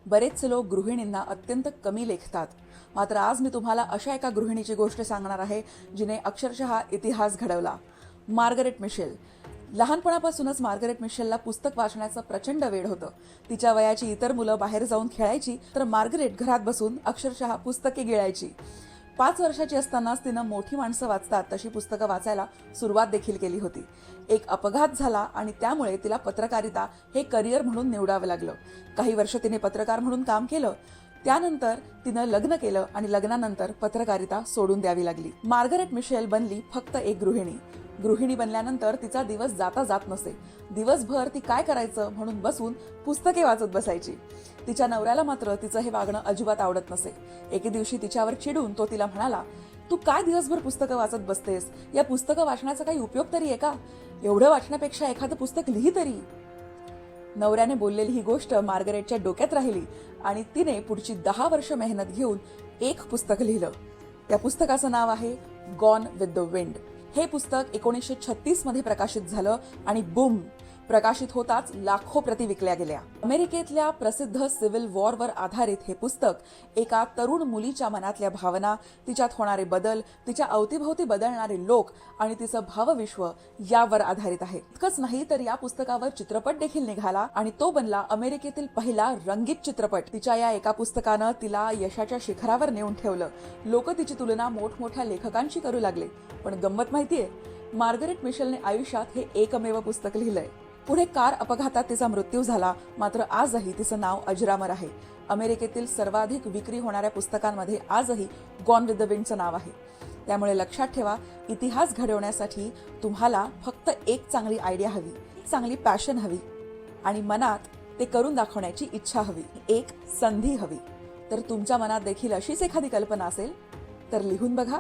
बरेच लोक गृहिणींना अत्यंत कमी लेखतात, मात्र आज मी तुम्हाला अशा एका गृहिणीची गोष्ट सांगणार आहे जिने अक्षरशः इतिहास घडवला. Margaret Mitchell. लहानपणापासूनच मार्गरेट मिशेलला पुस्तक वाचण्याचं प्रचंड वेड होतं. तिच्या वयाची इतर मुलं बाहेर जाऊन खेळायची, तर मार्गरेट घरात बसून अक्षरशः पुस्तके गिळायची. 5 वर्षाची असतानाच तिनं मोठी माणसं वाचतात तशी पुस्तकं वाचायला सुरुवात देखील केली होती. एक अपघात झाला आणि त्यामुळे तिला पत्रकारिता हे करिअर म्हणून निवडावं लागलं. काही वर्ष तिने पत्रकार म्हणून काम केलं. त्यानंतर तिनं लग्न केलं आणि लग्नानंतर पत्रकारिता सोडून द्यावी लागली. मार्गरेट मिशेल बनली फक्त एक गृहिणी. गृहिणी बनल्यानंतर तिचा दिवस जाता जात नसे. दिवसभर ती काय करायचं म्हणून बसून पुस्तके वाचत बसायची. तिच्या नवऱ्याला मात्र तिचं हे वागणं अजिबात आवडत नसे. एके दिवशी तिच्यावर चिडून तो तिला म्हणाला, तू काय दिवसभर पुस्तकं वाचत बसतेस? या पुस्तकं वाचण्याचा काही उपयोग तरी आहे का? एवढं वाचण्यापेक्षा एखादं पुस्तक लिही तरी. नवऱ्याने बोललेली ही गोष्ट मार्गरेटच्या डोक्यात राहिली आणि तिने पुढची 10 वर्ष मेहनत घेऊन एक पुस्तक लिहिलं. त्या पुस्तकाचं नाव आहे गॉन विथ द विंड. हे पुस्तक 1936 मध्ये प्रकाशित झालं आणि बूम, प्रकाशित होताच लाखो प्रती विकल्या गेल्या. अमेरिकेतल्या प्रसिद्ध सिव्हिल वॉरवर आधारित हे पुस्तक एका तरुण मुलीच्या मनातल्या भावना, तिच्यात होणारे बदल, तिच्या अवतीभोवती बदलणारे लोक आणि तिचं भावविश्व यावर आधारित आहे. इतकंच नाही तर या पुस्तकावर चित्रपट देखील निघाला आणि तो बनला अमेरिकेतील पहिला रंगीत चित्रपट. तिच्या या एका पुस्तकानं तिला यशाच्या शिखरावर नेऊन ठेवलं. लोक तिची तुलना मोठमोठ्या लेखकांशी करू लागले. पण गंमत माहितीये, मार्गरेट मिशेलने आयुष्यात हे एकमेव पुस्तक लिहिलंय. पुढे कार अपघातात तिचा मृत्यू झाला, मात्र आजही तिचं नाव अजरामर आहे. अमेरिकेतील सर्वाधिक विक्री होणाऱ्या पुस्तकांमध्ये आजही गॉन विथ द विंडचं नाव आहे. त्यामुळे लक्षात ठेवा, इतिहास घडवण्यासाठी तुम्हाला फक्त एक चांगली आयडिया हवी, चांगली पॅशन हवी आणि मनात ते करून दाखवण्याची इच्छा हवी, एक संधी हवी. तर तुमच्या मनात देखील अशीच एखादी कल्पना असेल तर लिहून बघा.